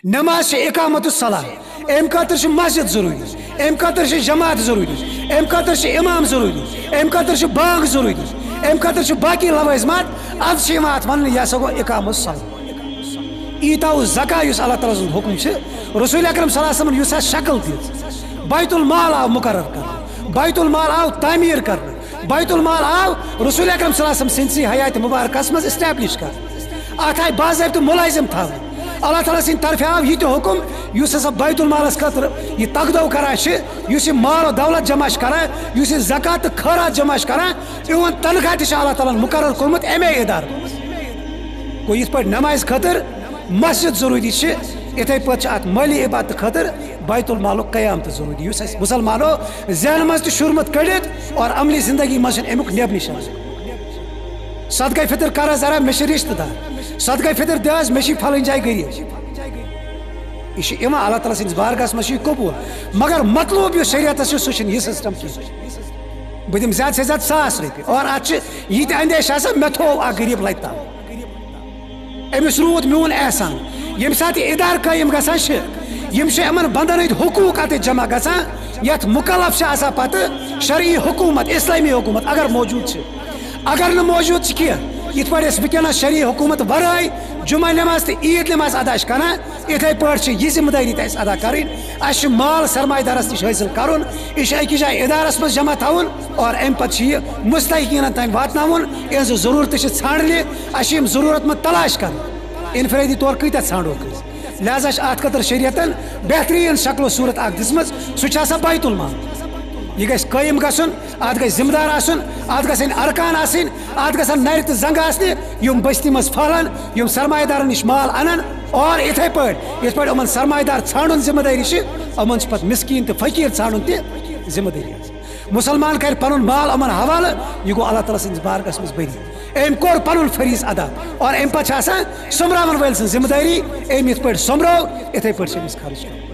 نماز اقامت الصلاح ام خاطر مسجد ضروری ام خاطر جماعت ضروری ام خاطر امام ضروری ام خاطر بانگ ضروری ام خاطر باقی لوازمات اد ون یہ سا گو اقامت الصلاح ایتاؤ زکا اس اللہ تعالیٰ سن حکم رسول اکرم صلی اللہ علیہ وسلم شکل دِژ بیت المال آو مقرر کر بیت المال آو تعمیر کر بیت المال آو رسول اکرم صلی اللہ علیہ وسلم سنسی حیات مبارکس مز اسٹیبلش کر ات آئی باضابطہ ملازم تھا اللہ تعالیٰ سند طرف آو یہ حکم اس ہسا بیت المالس خاطر یہ تقدو کران اس مال و دولت جمع کران اس زکات خیرات جمع کران اون تنخواہ تہ اللہ تعالیٰ مقرر کورمت امے ادار گو یہ پہ نماز خاطر مسجد ضروری اتھے پہ ات مالی عبادت خاطر بیت المال قیام تو ضروری اس مسلمانوں ذہن مز تہ شورمت کڑت اور عملی زندگی مز امیک نیب نشان صدقہ فطر کر ذرا مے رشتہ دار صدقہ فطر دس مے پھلن جائے غریب یہ اللہ تعالیٰ سندس بارگاہس مز قبول مگر مطلوب یہ شریعت سہ یہ سسٹم کی بہ دم زیادہ سے زیادہ 100 رۄپیہِ اور ات یہ اندیش مے تھو غریب لتہ تام امس روٗد میون احسان یم سات یہ ادار قائم گژھان بندن ہند حقوق ات جمع گژھان یت مکلف پتہ شرعی حکومت اسلامی حکومت اگر موجود اگر نہ موجود کی یہ پہ ونکس شرعی حکومت ورائے جمعہ نماز تو عید نماز ادا کران اتھے پہ یہ ذمہ داری تہ ادا کریں اس مال سرمایہ دارس نش حاصل کرن یہ اکس جائے ادارس مز جمع تھون اور ام پتہ یہ مستحقین تام واتن یہ ضرورت ژھانڈنہ اس ضرورت مند تلاش کر انفرادی طور کتیا ژھانڈو لہذا ات خاطر شریعتن بہترین شکل و صورت اخ دِژمٕژ سہ بیت المال یہ گژھِ قٲیِم گژھُن ات گژھِ ذمہ دار آسُن ات گژھن ارکان آسٕنۍ ات گژھن نرِ تہٕ زنگہٕ آسنہِ یم بستی مز پھہلن یم سرمایہ دارن نش مال انن اور اتھے پٲٹھۍ یِمن سرمایہ دار ژھانڈُن ذمہ داری یِمن پتہٕ مسکین تہٕ فقیر ژھانڈُن تہِ ذمہ داری مسلمان کر پنن مال امن حوالہ یہ گو اللہ تعالیٰ سندس بارگاہس مز بری ام کور پنن فریض ادا اور ام پتہ سومراون ول سن ذمہ داری ام یت پٲٹھۍ سومرو اتھے پٲٹھۍ چھِ أمِس خرچ کرُن